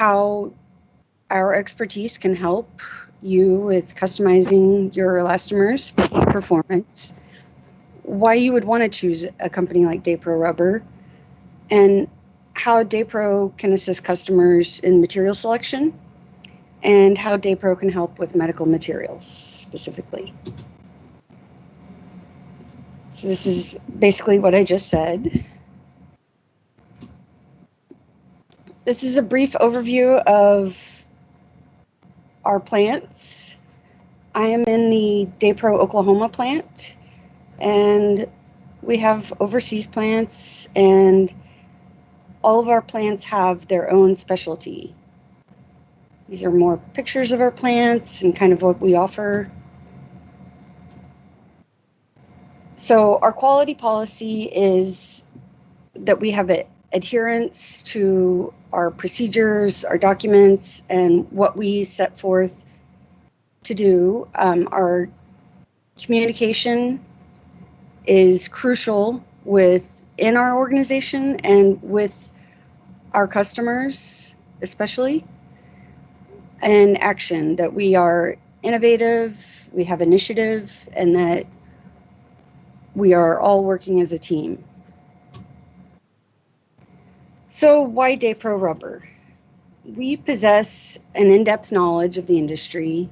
how our expertise can help you with customizing your elastomers for peak performance, why you would want to choose a company like DaPro Rubber, and how DaPro can assist customers in material selection, and how DaPro can help with medical materials specifically. So this is basically what I just said. This is a brief overview of our plants. I am in the DaPro Oklahoma plant, and we have overseas plants, and all of our plants have their own specialty. These are more pictures of our plants and kind of what we offer. So our quality policy is that we have adherence to our procedures, our documents, and what we set forth to do. Our communication is crucial within our organization and with our customers, especially, and action, that we are innovative, we have initiative, and that we are all working as a team. So why DaPro Rubber? We possess an in-depth knowledge of the industry.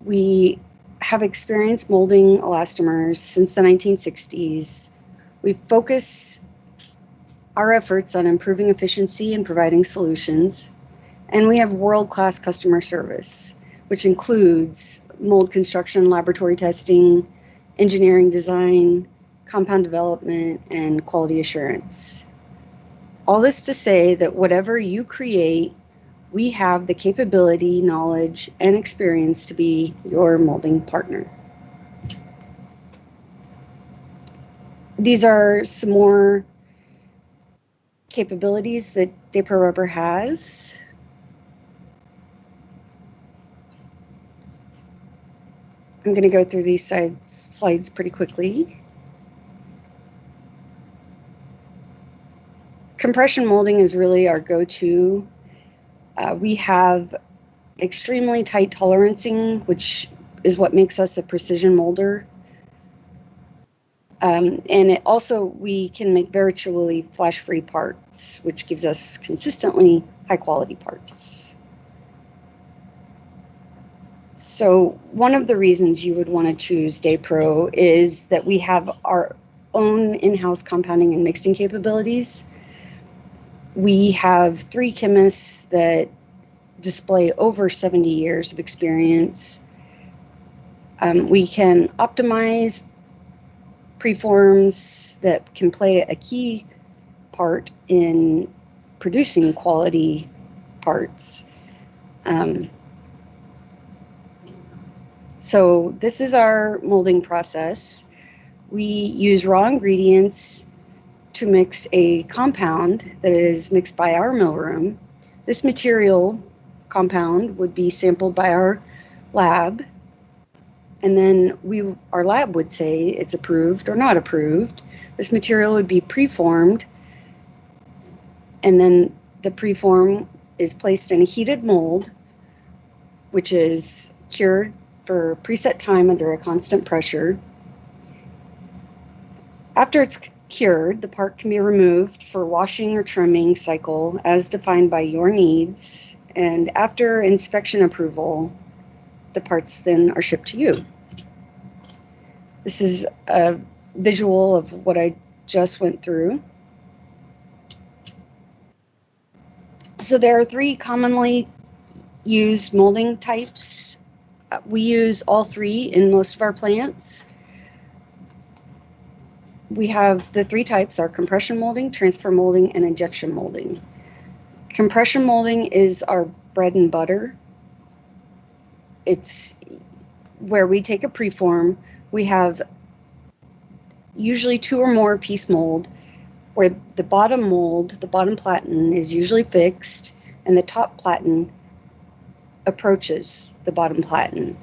We have experience molding elastomers since the 1960s. We focus our efforts on improving efficiency and providing solutions. And we have world-class customer service, which includes mold construction, laboratory testing, engineering design, compound development, and quality assurance. All this to say that whatever you create, we have the capability, knowledge, and experience to be your molding partner. These are some more capabilities that DaPro Rubber has. I'm going to go through these slides pretty quickly. Compression molding is really our go-to. We have extremely tight tolerancing, which is what makes us a precision molder. And it also, we can make virtually flash-free parts, which gives us consistently high-quality parts. So one of the reasons you would want to choose DaPro is that we have our own in-house compounding and mixing capabilities. We have 3 chemists that display over 70 years of experience. We can optimize preforms that can play a key part in producing quality parts. So this is our molding process. We use raw ingredients to mix a compound that is mixed by our mill room. This material compound would be sampled by our lab, and then our lab would say it's approved or not approved. This material would be preformed, and then the preform is placed in a heated mold, which is cured for preset time under a constant pressure. After it's cured, the part can be removed for washing or trimming cycle as defined by your needs, and after inspection approval, the parts then are shipped to you. This is a visual of what I just went through. So there are 3 commonly used molding types. We use all 3 in most of our plants. We have the 3 types are compression molding, transfer molding, and injection molding. Compression molding is our bread and butter. It's where we take a preform. We have usually 2 or more piece mold, where the bottom mold, the bottom platen, is usually fixed, and the top platen approaches the bottom platen.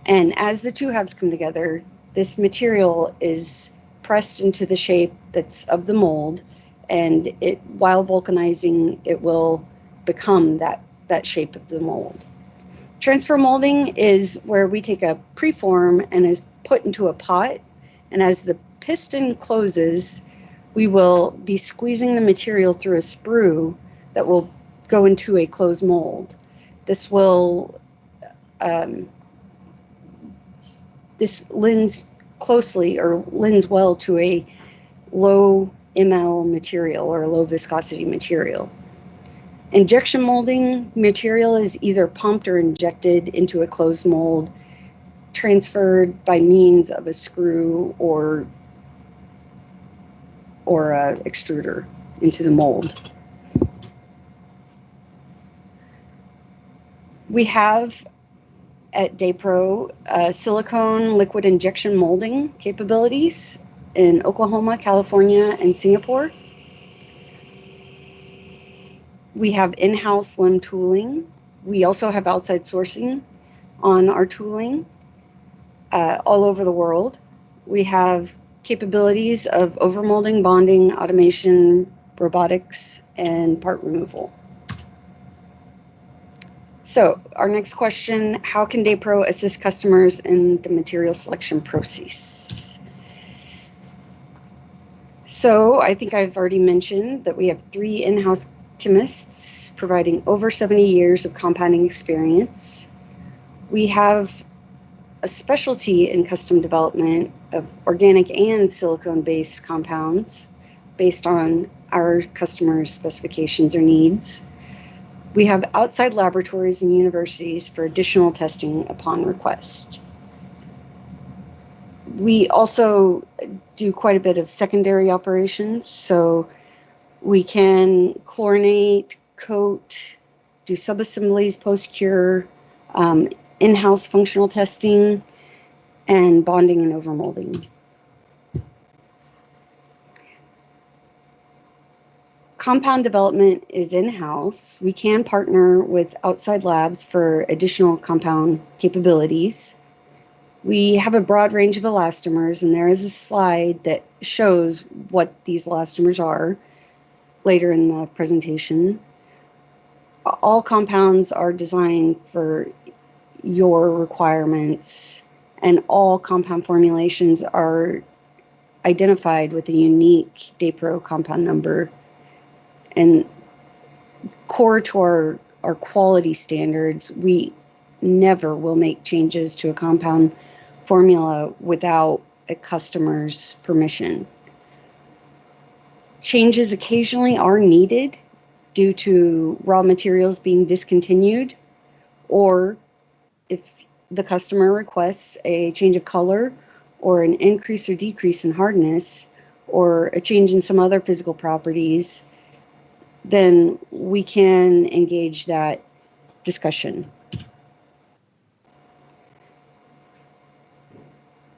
And as the 2 halves come together, this material is pressed into the shape that's of the mold, and while vulcanizing, it will become that shape of the mold. Transfer molding is where we take a preform and is put into a pot, and as the piston closes, we will be squeezing the material through a sprue that will go into a closed mold. This will this lends closely or lends well to a low ml material or a low viscosity material. Injection molding material is either pumped or injected into a closed mold, transferred by means of a screw or a extruder into the mold. We have at DaPro silicone liquid injection molding capabilities in Oklahoma, California, and Singapore. We have in-house LIM tooling. We also have outside sourcing on our tooling all over the world. We have capabilities of overmolding, bonding, automation, robotics, and part removal. So our next question, how can DaPro assist customers in the material selection process? So I think I've already mentioned that we have 3 in-house chemists providing over 70 years of compounding experience. We have a specialty in custom development of organic and silicone-based compounds based on our customers' specifications or needs. We have outside laboratories and universities for additional testing upon request. We also do quite a bit of secondary operations, so we can chlorinate, coat, do subassemblies, post-cure, in-house functional testing, and bonding and overmolding. Compound development is in-house. We can partner with outside labs for additional compound capabilities. We have a broad range of elastomers, and there is a slide that shows what these elastomers are later in the presentation. All compounds are designed for your requirements, and all compound formulations are identified with a unique DaPro compound number. And core to our quality standards, we never will make changes to a compound formula without a customer's permission. Changes occasionally are needed due to raw materials being discontinued, or if the customer requests a change of color or an increase or decrease in hardness or a change in some other physical properties, then we can engage that discussion.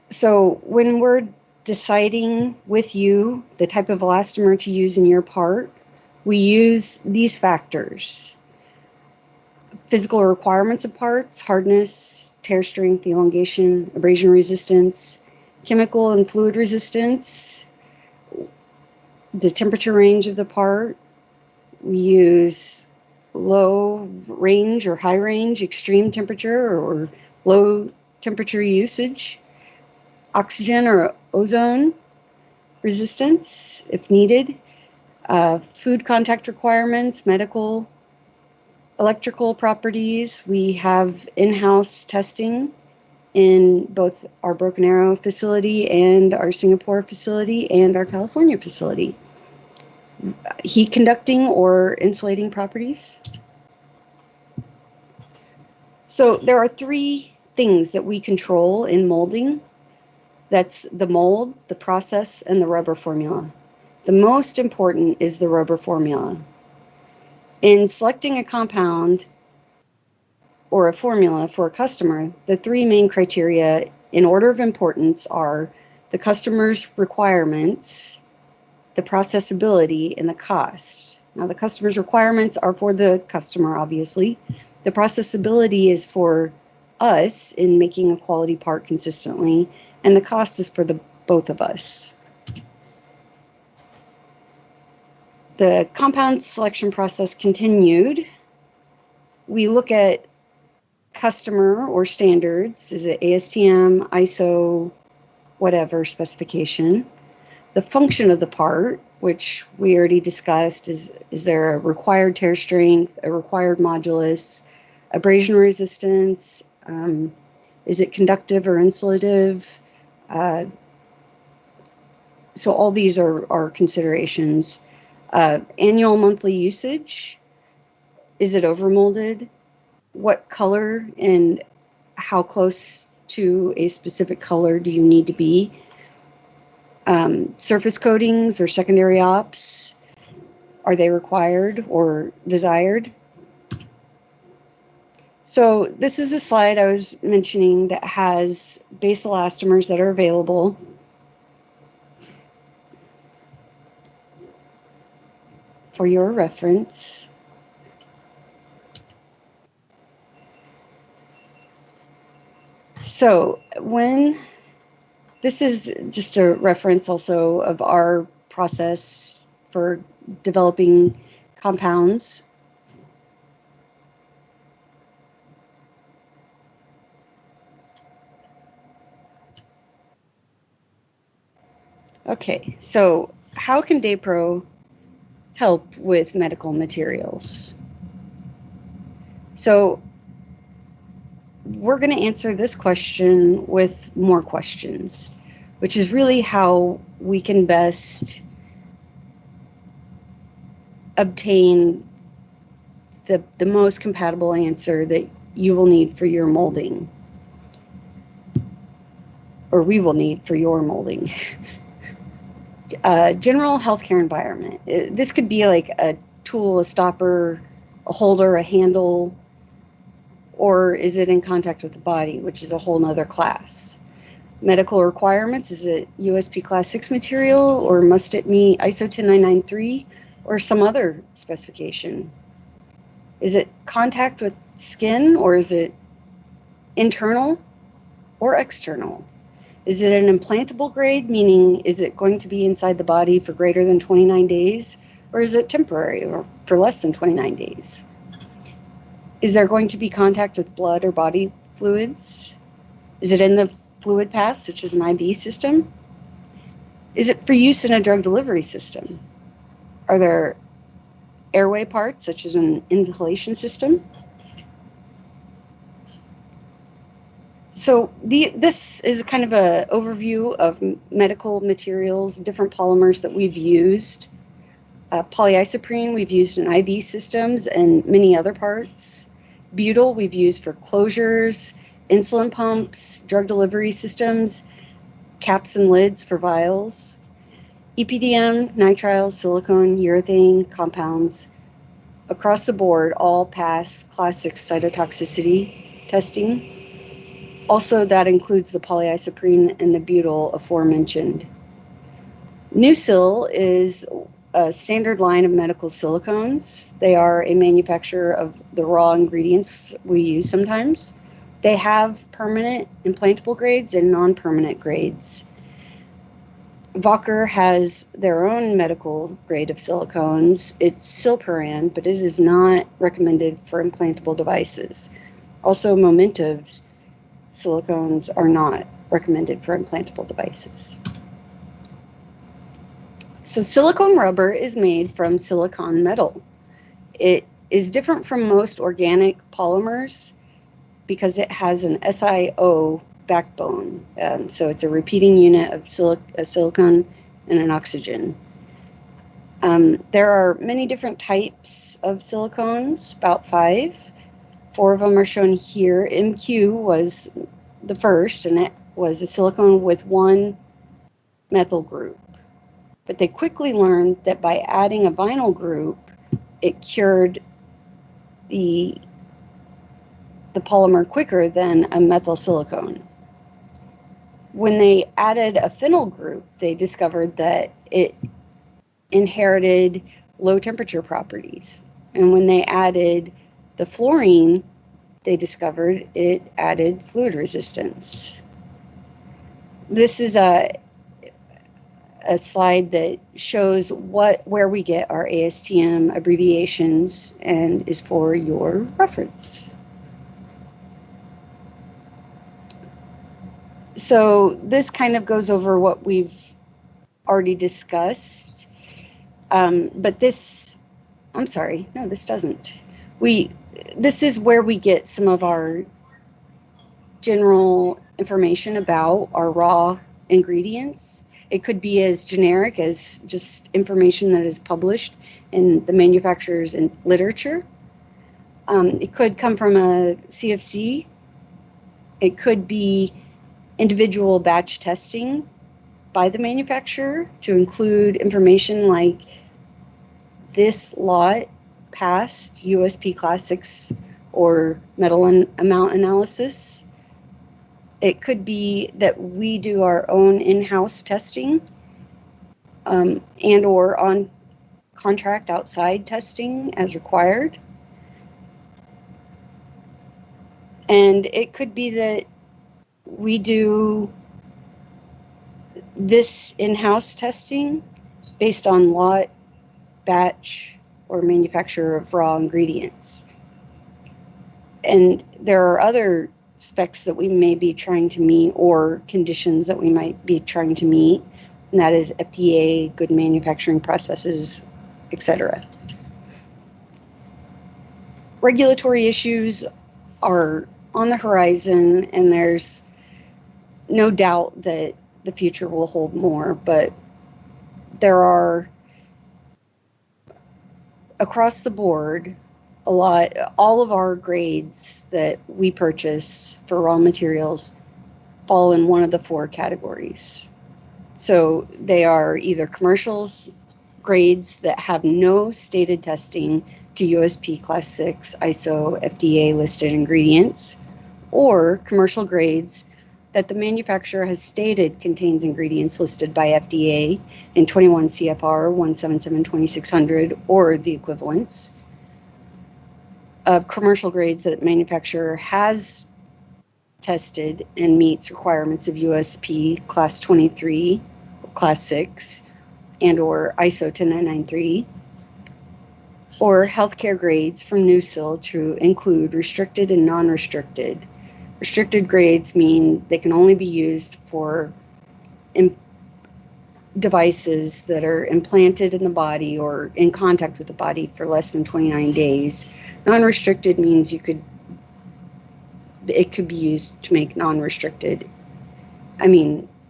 So when we're deciding with you the type of elastomer to use in your part, we use these factors: physical requirements of parts, hardness, tear strength, elongation, abrasion resistance, chemical and fluid resistance, the temperature range of the part. We use low range or high range, extreme temperature or low temperature usage, oxygen or ozone resistance if needed, food contact requirements, medical, electrical properties. We have in-house testing in both our Broken Arrow facility and our Singapore facility and our California facility. Heat conducting or insulating properties. So there are 3 things that we control in molding. That's the mold, the process, and the rubber formula. The most important is the rubber formula. In selecting a compound or a formula for a customer, the 3 main criteria in order of importance are the customer's requirements, the processability, and the cost. Now, the customer's requirements are for the customer, obviously. The processability is for us in making a quality part consistently, and the cost is for the both of us. The compound selection process continued We look at customer or standards. Is it ASTM, ISO, whatever specification? The function of the part, which we already discussed, is there a required tear strength, a required modulus, abrasion resistance, is it conductive or insulative? So all these are considerations. Annual monthly usage, is it overmolded? What color and how close to a specific color do you need to be? Surface coatings or secondary ops, are they required or desired? So this is a slide I was mentioning that has base elastomers that are available. For your reference. So this is just a reference also of our process for developing compounds. Okay, so how can DaPro help with medical materials? So we're going to answer this question with more questions, which is really how we can best obtain the most compatible answer that you will need for your molding, or we will need for your molding. General healthcare environment. This could be like a tool, a stopper, a holder, a handle, or is it in contact with the body, which is a whole nother class. Medical requirements, is it USP Class 6 material, or must it meet ISO 10993 or some other specification? Is it contact with skin, or is it internal or external? Is it an implantable grade, meaning is it going to be inside the body for greater than 29 days, or is it temporary or for less than 29 days? Is there going to be contact with blood or body fluids? Is it in the fluid path, such as an IV system? Is it for use in a drug delivery system? Are there airway parts, such as an inhalation system? So this is kind of an overview of medical materials, different polymers that we've used. Polyisoprene we've used in IV systems and many other parts. Butyl we've used for closures, insulin pumps, drug delivery systems, caps and lids for vials. EPDM, nitrile, silicone, urethane compounds across the board all pass Class 6 cytotoxicity testing. Also, that includes the polyisoprene and the butyl aforementioned. NuSil is a standard line of medical silicones. They are a manufacturer of the raw ingredients we use sometimes. They have permanent implantable grades and non-permanent grades. Wacker has their own medical grade of silicones. It's Silperan, but it is not recommended for implantable devices. Also, Momentiv's silicones are not recommended for implantable devices. So silicone rubber is made from silicon metal. It is different from most organic polymers because it has an SiO backbone. So it's a repeating unit of a silicon and an oxygen. There are many different types of silicones, about 5. 4 of them are shown here. MQ was the first, and it was a silicone with 1 methyl group. But they quickly learned that by adding a vinyl group, it cured the polymer quicker than a methyl silicone. When they added a phenyl group, they discovered that it inherited low temperature properties. And when they added the fluorine, they discovered it added fluid resistance. This is a slide that shows where we get our ASTM abbreviations and is for your reference. So this kind of goes over what we've already discussed, but this, I'm sorry, no, this doesn't. This is where we get some of our general information about our raw ingredients. It could be as generic as just information that is published in the manufacturer's literature. It could come from a CFC. It could be individual batch testing by the manufacturer to include information like this lot passed USP Class 6 or metal amount analysis. It could be that we do our own in-house testing and or on contract outside testing as required. And it could be that we do this in-house testing based on lot, batch, or manufacturer of raw ingredients. And there are other specs that we may be trying to meet or conditions that we might be trying to meet, and that is FDA, good manufacturing processes, etc. Regulatory issues are on the horizon, and there's no doubt that the future will hold more, but there are across the board all of our grades that we purchase for raw materials fall in one of the 4 categories. So they are either commercials grades that have no stated testing to USP Class 6 ISO FDA listed ingredients, or commercial grades that the manufacturer has stated contains ingredients listed by FDA in 21 CFR 177-2600 or the equivalents. Commercial grades that manufacturer has tested and meets requirements of USP Class 23, Class 6, and or ISO 10993, or healthcare grades from NuSil to include restricted and non-restricted. Restricted grades mean they can only be used for devices that are implanted in the body or in contact with the body for less than 29 days. Non-restricted means it could be used to make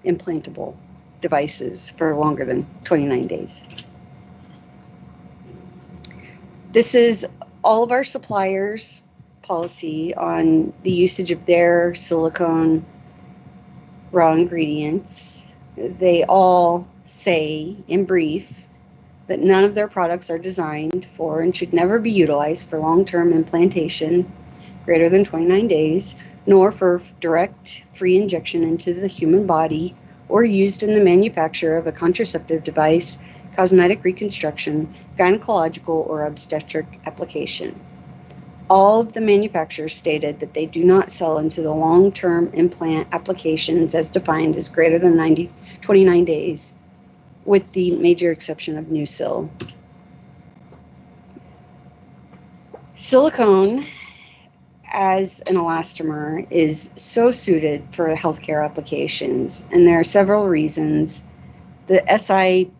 implantable devices for longer than 29 days. This is all of our suppliers' policy on the usage of their silicone raw ingredients. They all say, in brief, that none of their products are designed for and should never be utilized for long-term implantation greater than 29 days, nor for direct free injection into the human body or used in the manufacture of a contraceptive device, cosmetic reconstruction, gynecological, or obstetric application. All of the manufacturers stated that they do not sell into the long-term implant applications as defined as greater than 29 days, with the major exception of NuSil. Silicone as an elastomer is so suited for healthcare applications, and there are several reasons. The SIO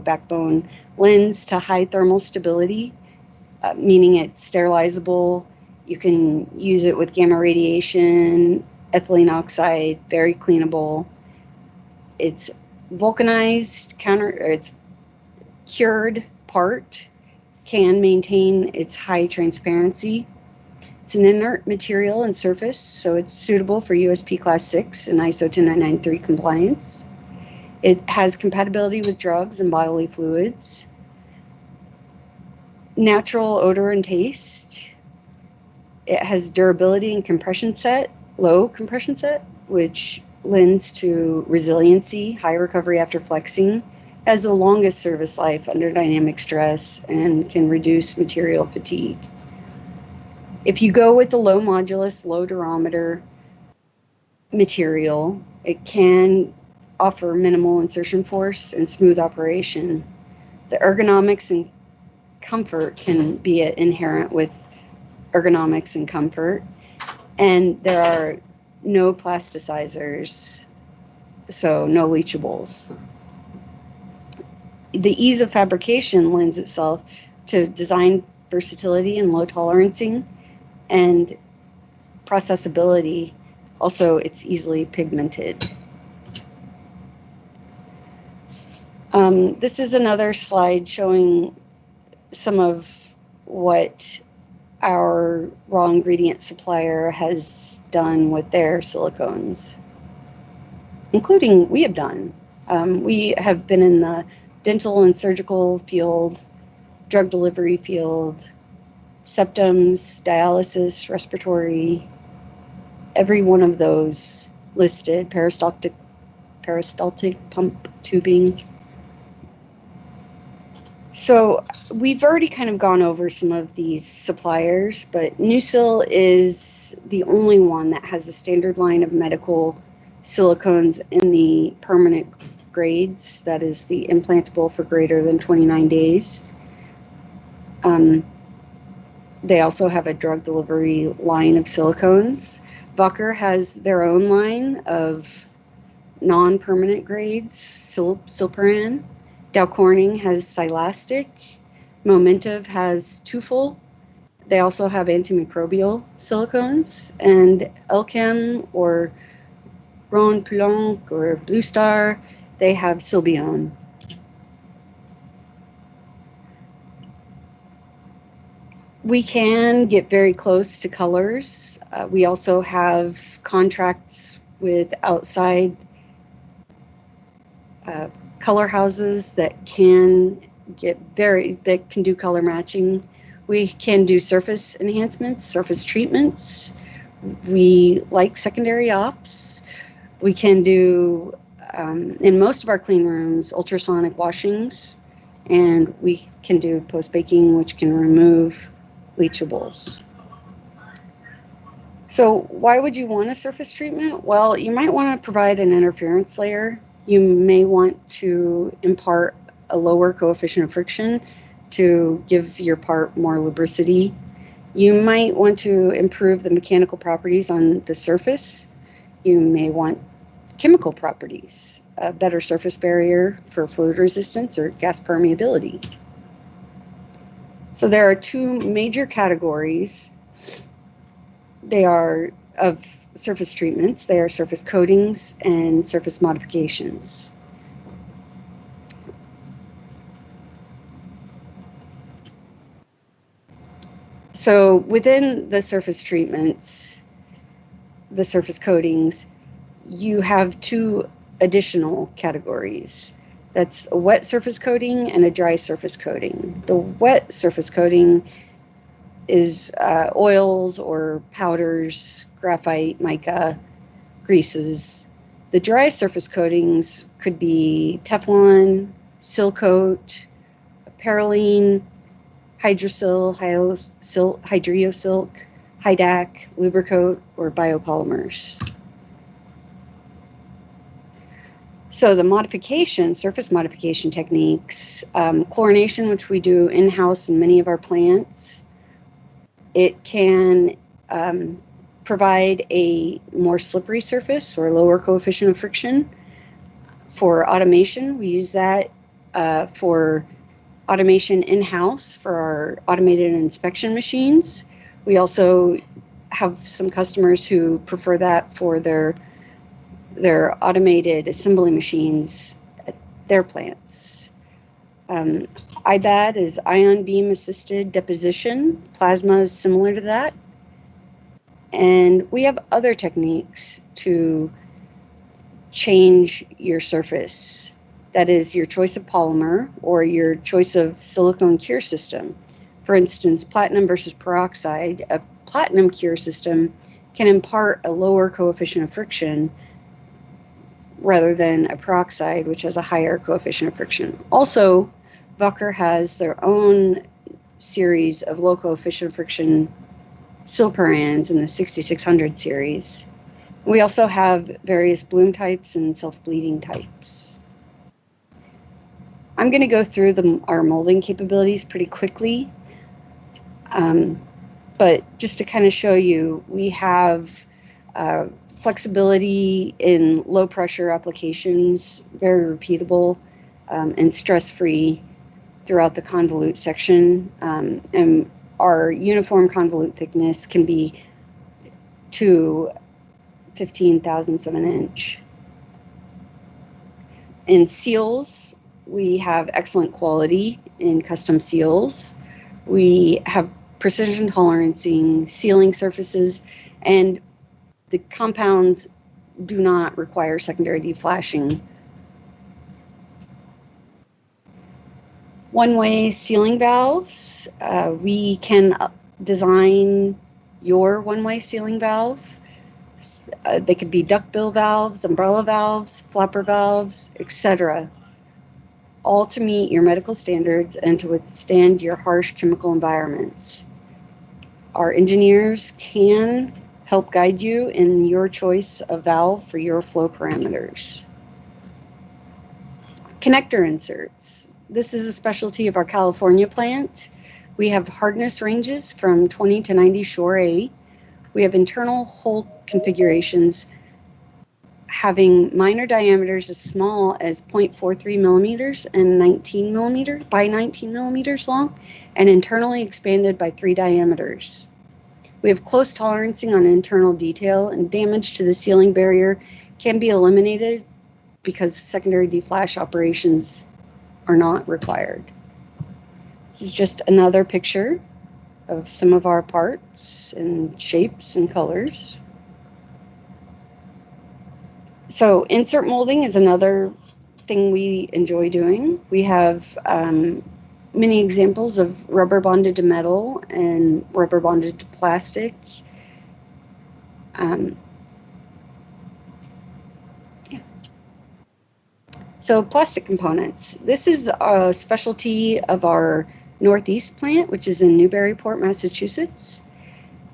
backbone lends to high thermal stability, meaning it's sterilizable. You can use it with gamma radiation, ethylene oxide, very cleanable. It's vulcanized, it's cured part, can maintain its high transparency. It's an inert material and surface, so it's suitable for USP Class 6 and ISO 10993 compliance. It has compatibility with drugs and bodily fluids. Natural odor and taste. It has durability and compression set, low compression set, which lends to resiliency, high recovery after flexing, has the longest service life under dynamic stress, and can reduce material fatigue. If you go with the low modulus, low durometer material, it can offer minimal insertion force and smooth operation. The ergonomics and comfort can be inherent with ergonomics and comfort, and there are no plasticizers, so no leachables. The ease of fabrication lends itself to design versatility and low tolerancing, and processability. Also, it's easily pigmented. This is another slide showing some of what our raw ingredient supplier has done with their silicones, including we have done. We have been in the dental and surgical field, drug delivery field, septums, dialysis, respiratory, every one of those listed, peristaltic pump tubing. So we've already kind of gone over some of these suppliers, but NuSil is the only one that has a standard line of medical silicones in the permanent grades, that is the implantable for greater than 29 days. They also have a drug delivery line of silicones. Wacker has their own line of non-permanent grades, Silperan. Dow Corning has Silastic. Momentive has Tufel. They also have antimicrobial silicones. And Elchem or Ron Poulenc or Blue Star, they have Silbione. We can get very close to colors. We also have contracts with outside color houses that can do color matching. We can do surface enhancements, surface treatments. We like secondary ops. We can do, in most of our clean rooms, ultrasonic washings, and we can do post-baking, which can remove leachables. So why would you want a surface treatment? Well, you might want to provide an interference layer. You may want to impart a lower coefficient of friction to give your part more lubricity. You might want to improve the mechanical properties on the surface. You may want chemical properties, a better surface barrier for fluid resistance or gas permeability. So there are two major categories. They are of surface treatments. They are surface coatings and surface modifications. So within the surface treatments, the surface coatings, you have two additional categories. That's a wet surface coating and a dry surface coating. The wet surface coating is oils or powders, graphite, mica, greases. The dry surface coatings could be Teflon, Silcoat, Parylene, Hydrosil, Hydreosilk, Hydac, Lubricoat, or biopolymers. So the modification, surface modification techniques, chlorination, which we do in-house in many of our plants, it can provide a more slippery surface or lower coefficient of friction. For automation, we use that for automation in-house for our automated inspection machines. We also have some customers who prefer that for their automated assembly machines at their plants. IBAD is ion beam assisted deposition. Plasma is similar to that. And we have other techniques to change your surface. That is your choice of polymer or your choice of silicone cure system. For instance, platinum versus peroxide. A platinum cure system can impart a lower coefficient of friction rather than a peroxide, which has a higher coefficient of friction. Also, Wacker has their own series of low coefficient of friction Silperans in the 6600 series. We also have various bloom types and self-bleeding types. I'm going to go through our molding capabilities pretty quickly, but just to kind of show you, we have flexibility in low pressure applications, very repeatable and stress-free throughout the convolute section, and our uniform convolute thickness can be to 15 thousandths of an inch. In seals, we have excellent quality in custom seals. We have precision tolerancing sealing surfaces, and the compounds do not require secondary deflashing. One-way sealing valves, we can design your one-way sealing valve. They could be duckbill valves, umbrella valves, flapper valves, etc., all to meet your medical standards and to withstand your harsh chemical environments. Our engineers can help guide you in your choice of valve for your flow parameters. Connector inserts. This is a specialty of our California plant. We have hardness ranges from 20 to 90 Shore A. We have internal hole configurations having minor diameters as small as 0.43 millimeters and 19 millimeters by 19 millimeters long, and internally expanded by 3 diameters. We have close tolerancing on internal detail, and damage to the sealing barrier can be eliminated because secondary deflash operations are not required. This is just another picture of some of our parts and shapes and colors. So insert molding is another thing we enjoy doing. We have many examples of rubber bonded to metal and rubber bonded to plastic. So plastic components. This is a specialty of our Northeast plant, which is in Newburyport, Massachusetts.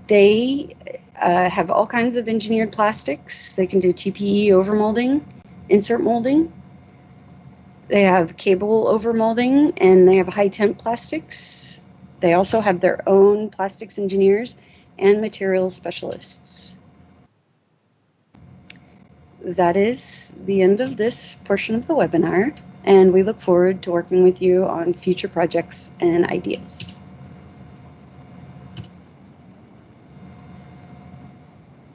They have all kinds of engineered plastics. They can do TPE overmolding, insert molding. They have cable overmolding, and they have high temp plastics. They also have their own plastics engineers and materials specialists. That is the end of this portion of the webinar, and we look forward to working with you on future projects and ideas.